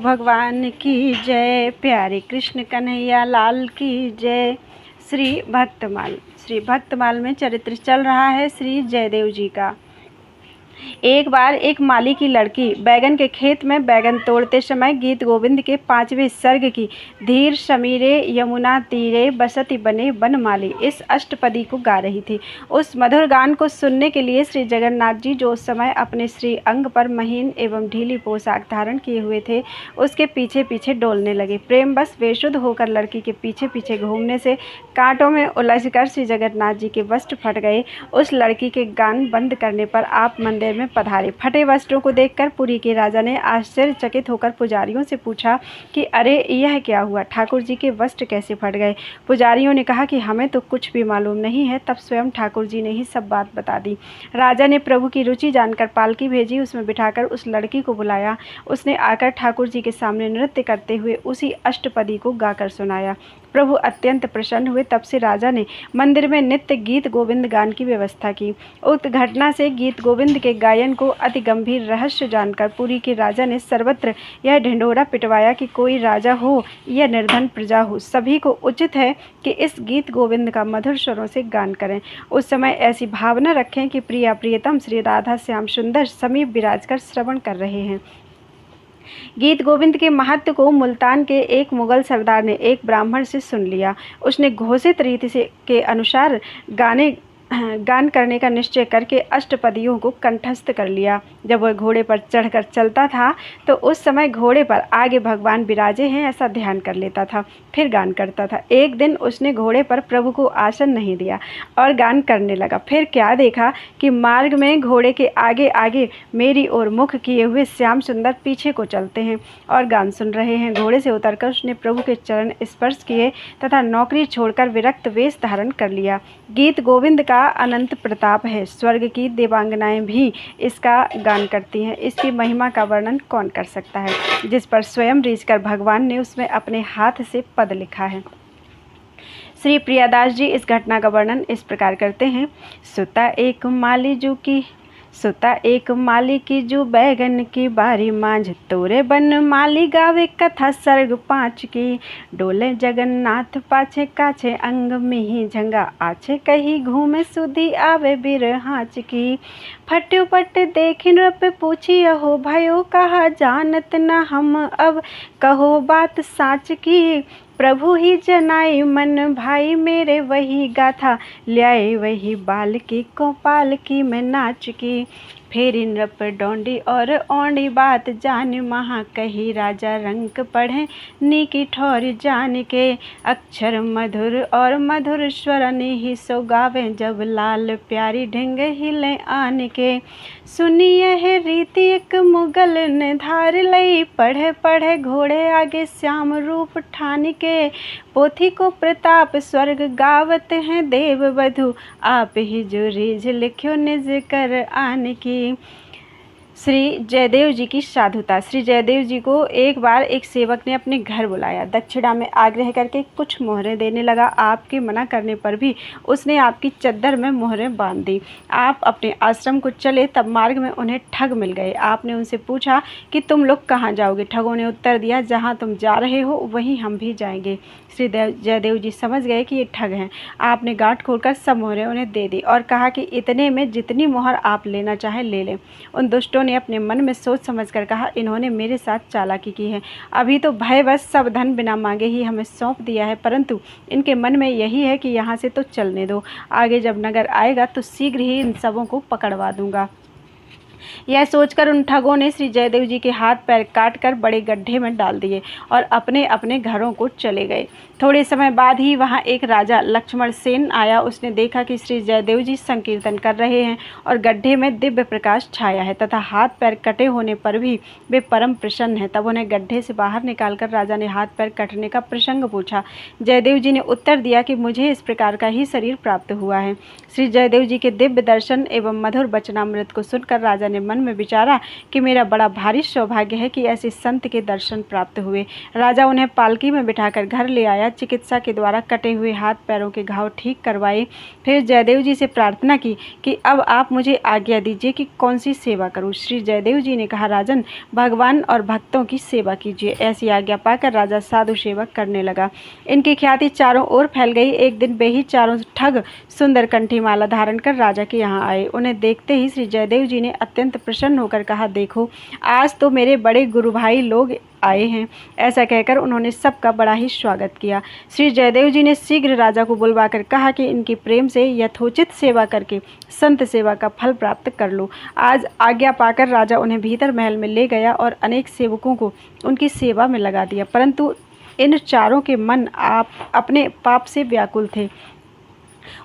भगवान की जय, प्यारे कृष्ण कन्हैया लाल की जय। श्री भक्तमाल में चरित्र चल रहा है श्री जयदेव जी का। एक बार एक माली की लड़की बैगन के खेत में बैगन तोड़ते समय गीत गोविंद के 5वें सर्ग की धीर समीरे यमुना तीरे बसति बने बनमाली इस अष्टपदी को गा रही थी। उस मधुर गान को सुनने के लिए श्री जगन्नाथ जी जो उस समय अपने श्री अंग पर महीन एवं ढीली पोशाक धारण किए हुए थे, उसके पीछे पीछे डोलने लगे। प्रेम बस बेशुद्ध होकर लड़की के पीछे पीछे घूमने से कांटों में उलझकर श्री जगन्नाथ जी के वस्त्र फट गए। उस लड़की के गान बंद करने पर आप मंदिर में पधारे। फटे वस्त्रों को देखकर पुरी के राजा ने आश्चर्यचकित होकर पुजारियों से पूछा कि अरे यह क्या हुआ, ठाकुर जी के वस्त्र कैसे फट गए। पुजारियों ने कहा कि हमें तो कुछ भी मालूम नहीं है। तब स्वयं ठाकुर जी ने ही सब बात बता दी। राजा ने प्रभु की रुचि जानकर पालकी भेजी, उसमें बिठाकर उस लड़की को बुलाया। उसने आकर ठाकुर जी के सामने नृत्य करते हुए उसी अष्टपदी को गाकर सुनाया। प्रभु अत्यंत प्रसन्न हुए। तब से राजा ने मंदिर में नित्य गीत गोविंद गान की व्यवस्था की। उक्त घटना से गीत गोविंद के गायन को अति गंभीर रहस्य जानकर पुरी के राजा ने सर्वत्र यह ढिंढोरा पिटवाया कि कोई राजा हो या निर्धन प्रजा हो, सभी को उचित है कि इस गीत गोविंद का मधुर स्वरों से गान करें। उस समय ऐसी भावना रखें कि प्रिया प्रियतम श्री राधा श्याम सुंदर समीप विराज कर श्रवण कर रहे हैं। गीत गोविंद के महत्व को मुल्तान के एक मुगल सरदार ने एक ब्राह्मण से सुन लिया। उसने घोषित रीति से के अनुसार गान करने का निश्चय करके अष्टपदियों को कंठस्थ कर लिया। जब वह घोड़े पर चढ़कर चलता था तो उस समय घोड़े पर आगे भगवान विराजे हैं ऐसा ध्यान कर लेता था, फिर गान करता था। एक दिन उसने घोड़े पर प्रभु को आसन नहीं दिया और गान करने लगा। फिर क्या देखा कि मार्ग में घोड़े के आगे आगे मेरी ओर मुख किए हुए श्याम सुंदर पीछे को चलते हैं और गान सुन रहे हैं। घोड़े से उतरकर उसने प्रभु के चरण स्पर्श किए तथा नौकरी छोड़कर विरक्त वेश धारण कर लिया। गीत गोविंद का अनंत प्रताप है। स्वर्ग की देवांगनाएं भी इसका गान करती हैं। इसकी महिमा का वर्णन कौन कर सकता है, जिस पर स्वयं रीझकर भगवान ने उसमें अपने हाथ से पद लिखा है। श्री प्रियादास जी इस घटना का वर्णन इस प्रकार करते हैं। सुता एक माली की जो बैगन की बारी मांझ, तोरे बन माली गावे कथा सर्ग 5 की। डोले जगन्नाथ पाछे काछे अंग में ही झंगा, आछे कहीं घूमे सुधी आवे बिरहाच की। फट्यो पट देखी नृप पूछी अहो भयो, कहा जानत न हम अब कहो बात साच की। प्रभु ही जनाई मन भाई मेरे, वही गाथा ल्याए वही बाल की कोपाल की मैं नाच की। फेरी नृप डोंडी और ओंडी बात जान, महा कही राजा रंक पढ़े नीकी ठौर जान के। अक्षर मधुर और मधुर स्वर ही सो गावे, जब लाल प्यारी ढंग हिले आन के। सुनिए है रीति एक मुगल ने धार लई, पढ़े पढ़े घोड़े आगे श्याम रूप ठान के। पोथी को प्रताप स्वर्ग गावत हैं देव वधु, आप ही जो रीझ लिख्यो निज कर आन की। श्री जयदेव जी की साधुता। श्री जयदेव जी को एक बार एक सेवक ने अपने घर बुलाया। दक्षिणा में आग्रह करके कुछ मोहरें देने लगा। आपके मना करने पर भी उसने आपकी चद्दर में मोहरें बांध दी। आप अपने आश्रम को चले तब मार्ग में उन्हें ठग मिल गए। आपने उनसे पूछा कि तुम लोग कहाँ जाओगे। ठगों ने उत्तर दिया, जहाँ तुम जा रहे हो वहीं हम भी जाएंगे। श्री जयदेव जी समझ गए कि ये ठग हैं। आपने गांठ खोलकर सब मोहरें उन्हें दे दी और कहा कि इतने में जितनी मोहर आप लेना चाहें ले लें। उन दुष्टों ने अपने मन में सोच समझकर कहा, इन्होंने मेरे साथ चालाकी की है। अभी तो भयवश सब धन बिना मांगे ही हमें सौंप दिया है, परंतु इनके मन में यही है कि यहाँ से तो चलने दो, आगे जब नगर आएगा तो शीघ्र ही इन सबों को पकड़वा दूंगा। यह सोचकर उन ठगों ने श्री जयदेव जी के हाथ पैर काटकर बड़े गड्ढे में डाल दिए और अपने अपने घरों को चले गए। थोड़े समय बाद ही वहाँ एक राजा लक्ष्मण सेन आया। उसने देखा कि श्री जयदेव जी संकीर्तन कर रहे हैं और गड्ढे में दिव्य प्रकाश छाया है तथा हाथ पैर कटे होने पर भी वे परम प्रसन्न हैं। तब उन्हें गड्ढे से बाहर निकालकर राजा ने हाथ पैर कटने का प्रसंग पूछा। जयदेव जी ने उत्तर दिया कि मुझे इस प्रकार का ही शरीर प्राप्त हुआ है। श्री जयदेव जी के दिव्य दर्शन एवं मधुर वचनामृत को सुनकर राजा ने मन में विचारा कि मेरा बड़ा भारी सौभाग्य है कि ऐसे संत के दर्शन प्राप्त हुए। राजा उन्हें पालकी में बिठाकर घर ले आया, चिकित्सा के द्वारा कटे हुए हाथ पैरों के घाव ठीक करवाए। फिर जयदेव जी से प्रार्थना की कि अब आप मुझे आज्ञा दीजिए कि कौन सी सेवा करूं। श्री जयदेव जी ने कहा, राजन, भगवान और भक्तों की सेवा कीजिए। ऐसी आज्ञा पाकर राजा साधु सेवा करने लगा। इनकी ख्याति चारों ओर फैल गई। एक दिन वे ही चारों ठग सुंदर कंठी माला धारण कर राजा के यहाँ आए। उन्हें देखते ही श्री जयदेव जी ने अत्यंत प्रसन्न होकर कहा, देखो, आज तो मेरे बड़े गुरु भाई लोग आए हैं। ऐसा कहकर उन्होंने सबका बड़ा ही स्वागत किया। श्री जयदेव जी ने शीघ्र राजा को बुलवाकर कहा कि इनकी प्रेम से यथोचित सेवा करके संत सेवा का फल प्राप्त कर लो। आज आज्ञा पाकर राजा उन्हें भीतर महल में ले गया और अनेक सेवकों को उनकी सेवा में लगा दिया। परंतु इन चारों के मन अपने पाप से व्याकुल थे।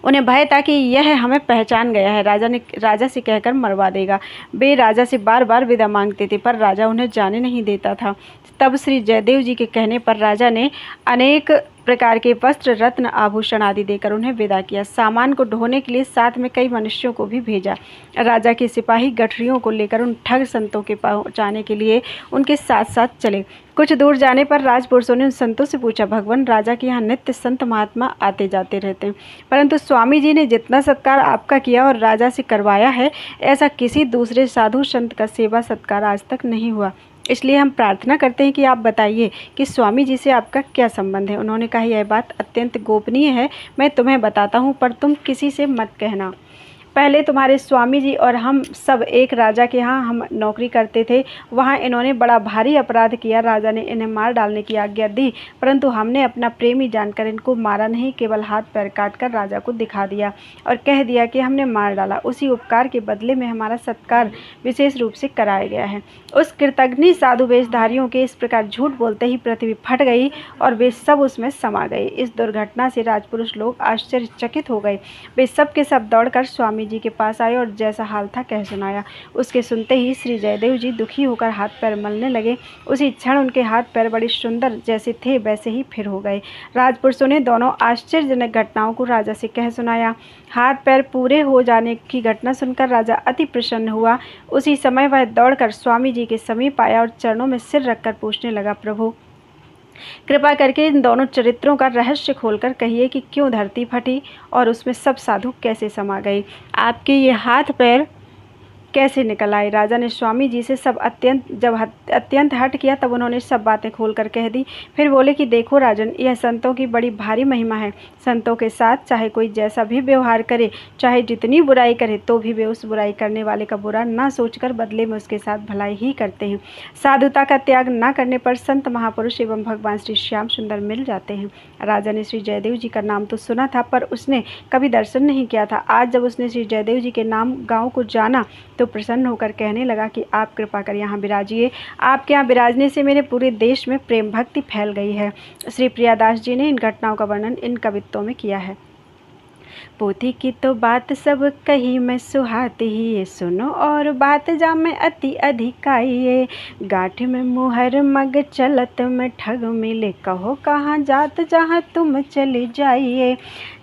उन्हें भय था कि यह हमें पहचान गया है, राजा से कहकर मरवा देगा। वे राजा से बार बार विदा मांगते थे, पर राजा उन्हें जाने नहीं देता था। तब श्री जयदेव जी के कहने पर राजा ने अनेक प्रकार के वस्त्र, रत्न, आभूषण आदि देकर उन्हें विदा किया। सामान को ढोने के लिए साथ में कई मनुष्यों को भी भेजा। राजा के सिपाही गठरियों को लेकर उन ठग संतों के पहुंचाने के लिए उनके साथ साथ चले। कुछ दूर जाने पर राजपुरुषों ने उन संतों से पूछा, भगवान, राजा के यहाँ नित्य संत महात्मा आते जाते रहते हैं, परंतु स्वामी जी ने जितना सत्कार आपका किया और राजा से करवाया है, ऐसा किसी दूसरे साधु संत का सेवा सत्कार आज तक नहीं हुआ। इसलिए हम प्रार्थना करते हैं कि आप बताइए कि स्वामी जी से आपका क्या संबंध है। उन्होंने कहा, यह बात अत्यंत गोपनीय है, मैं तुम्हें बताता हूँ, पर तुम किसी से मत कहना। पहले तुम्हारे स्वामी जी और हम सब एक राजा के यहाँ हम नौकरी करते थे। वहाँ इन्होंने बड़ा भारी अपराध किया। राजा ने इन्हें मार डालने की आज्ञा दी, परंतु हमने अपना प्रेमी जानकर इनको मारा नहीं, केवल हाथ पैर काटकर राजा को दिखा दिया और कह दिया कि हमने मार डाला। उसी उपकार के बदले में हमारा सत्कार विशेष रूप से कराया गया है। उस कृतघ्नि साधु वेशधारियों के इस प्रकार झूठ बोलते ही पृथ्वी फट गई और वे सब उसमें समा गए। इस दुर्घटना से राजपुरुष लोग आश्चर्यचकित हो गए। वे सब के सब दौड़कर स्वामी जी के पास आए और जैसा हाल था कह सुनाया। उसके सुनते ही श्री जयदेव जी दुखी होकर हाथ पैर मलने लगे। उसी क्षण उनके हाथ पैर बड़े सुंदर जैसे थे वैसे ही फिर हो गए। राजपुरुषों ने दोनों आश्चर्यजनक घटनाओं को राजा से कह सुनाया। हाथ पैर पूरे हो जाने की घटना सुनकर राजा अति प्रसन्न हुआ। उसी समय वह दौड़कर स्वामी जी के समीप आया और चरणों में सिर रखकर पूछने लगा, प्रभु, कृपा करके इन दोनों चरित्रों का रहस्य खोलकर कहिए कि क्यों धरती फटी और उसमें सब साधु कैसे समा गए, आपके ये हाथ पैर कैसे निकल आए। राजा ने स्वामी जी से सब अत्यंत हट किया, तब उन्होंने सब बातें खोलकर कह दी। फिर बोले कि देखो राजन, यह संतों की बड़ी भारी महिमा है। संतों के साथ चाहे कोई जैसा भी व्यवहार करे, चाहे जितनी बुराई करे, तो भी वे उस बुराई करने वाले का बुरा ना सोचकर बदले में उसके साथ भलाई ही करते हैं। साधुता का त्याग न करने पर संत महापुरुष एवं भगवान श्री श्याम सुंदर मिल जाते हैं। राजा ने श्री जयदेव जी का नाम तो सुना था, पर उसने कभी दर्शन नहीं किया था। आज जब उसने श्री जयदेव जी के नाम गाँव को जाना तो प्रसन्न होकर कहने लगा कि आप कृपा कर यहाँ विराजिए। आपके यहाँ विराजने से मेरे पूरे देश में प्रेम भक्ति फैल गई है। श्री प्रियादास जी ने इन घटनाओं का वर्णन इन कवित्तों में किया है। पोथी की तो बात सब कही मैं सुहाती ही, सुनो और बात जा मैं अति अधिकाइए। गांठ में मुहर मग चलत में ठग मिले, कहो कहाँ जात जहाँ तुम चले जाइए।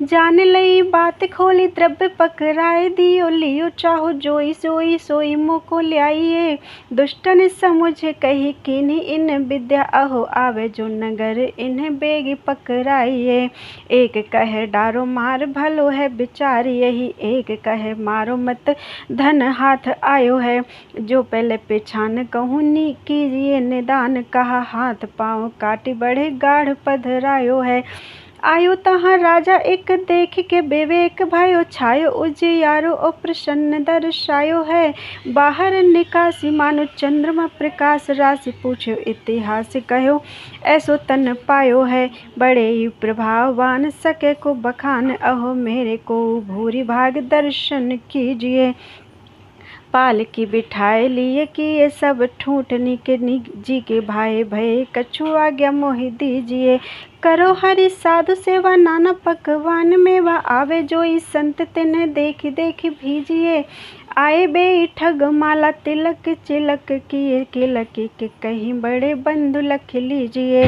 जान लई बात खोली द्रव्य पकड़ाए, दियो लियो चाहो जोई सोई सोई मुको ल्याइए। दुष्टन समुझे कही किन्हीं इन विद्या, अहो आवे जो नगर इन्हें बेग पकड़ाइए। एक कहे डारो मार भलो है विचार यही, एक कहे मारो मत धन हाथ आयो है। जो पहले पेछान कहूँ नी कीजिए निदान, कहा हाथ पाँव काटी बढ़े गाढ़ पधरायो है। आयो तहाँ राजा एक देख के विवेक भयो, छायो उजियारो ओ प्रसन्न दर्शायो है। बाहर निकासी मानो चंद्रमा प्रकाश, राशि पूछो इतिहास कहो ऐसो तन पायो है। बड़े ही प्रभाववान सके को बखान, अहो मेरे को भूरी भाग दर्शन कीजिए। पाल की बिठाए लिए कि ये सब ठूठनी के जी के भाई भय, कछु आज्ञा मोहि दीजिए। करो हरि साधु सेवा, नाना पकवान मेवा, आवे जो इस संत तिन्हें देखी देखी भीजिए। आए बे ठग माला तिलक चिलक किए किलक के कहीं बड़े बंधु लख लीजिए।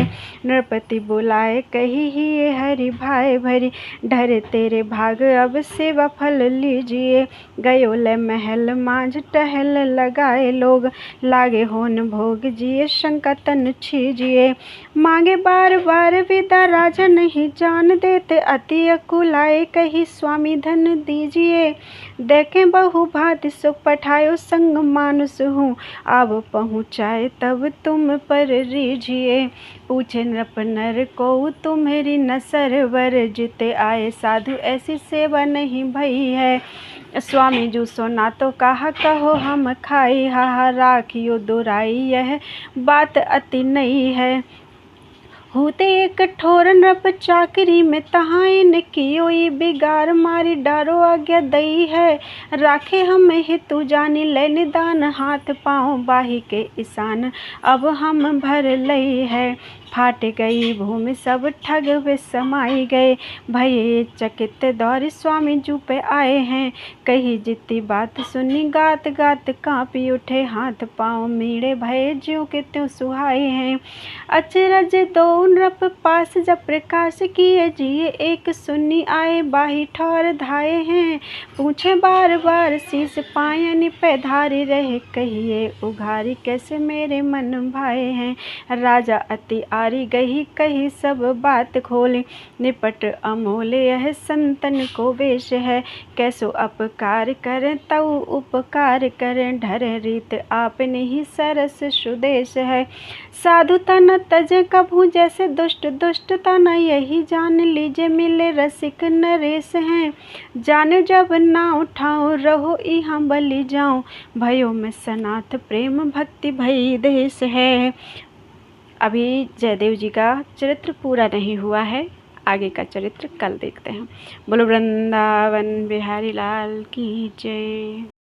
नरपति बुलाए कही ही ये हरि भाई भरी ढरे तेरे भाग अब सेवा फल लीजिए। गयो ले महल मांझ टहल लगाए लोग लागे होन भोग जिए शंका तन छीजिए। मांगे बार बार विदा राजा नहीं जान देते अति अकुलाए कही स्वामी धन दीजिए। देखें बहु भांति सुख पठायो संग मानुस हूँ अब पहुँचाए तब तुम पर रीझिए। पूछे नृप नर को तुम्हारी न सरवर जिते आए साधु ऐसी सेवा नहीं भई है। स्वामी जू सोना तो कहा कहो हम खाई हा राखियो दुराई यह बात अति नहीं है। होते एक ठोर नृप चाकरी में तहाई न कियो बिगार मारी डारो आज्ञा दई है। राखे हम हितु जानी ले निदान हाथ पाँव बाही के ईशान अब हम भर लई है। फाट गई भूमि सब ठग वे समाई गए भये चकित दौर स्वामी जू पे आए हैं। कही जितनी बात सुनी गात गात कांपी उठे हाथ पाँव मीड़े भये ज्यों के त्यों सुहाए हैं। अचरज दो नृप पास जब प्रकाश किए जिए एक सुन्नी आए बाही ठौर धाये हैं। पूछे बार बार शीस पायन पे धारी रहे कहिए उघारी कैसे मेरे मन भाए हैं। राजा अति आरी गही कही सब बात खोले निपट अमोले यह संतन को वेश है। कैसो अपकार करें तऊ उपकार करें ढर रीत आपने ही सरस सुदेश है। साधुता न तजे कभू जैसे दुष्ट दुष्टता न यही जान लीजिए मिले रसिक नरेश हैं। जाने जब ना उठाओ रहो यहाँ बलि जाऊं भयो में सनाथ प्रेम भक्ति भई देश है। अभी जयदेव जी का चरित्र पूरा नहीं हुआ है, आगे का चरित्र कल देखते हैं। बोलो वृंदावन बिहारी लाल की जय।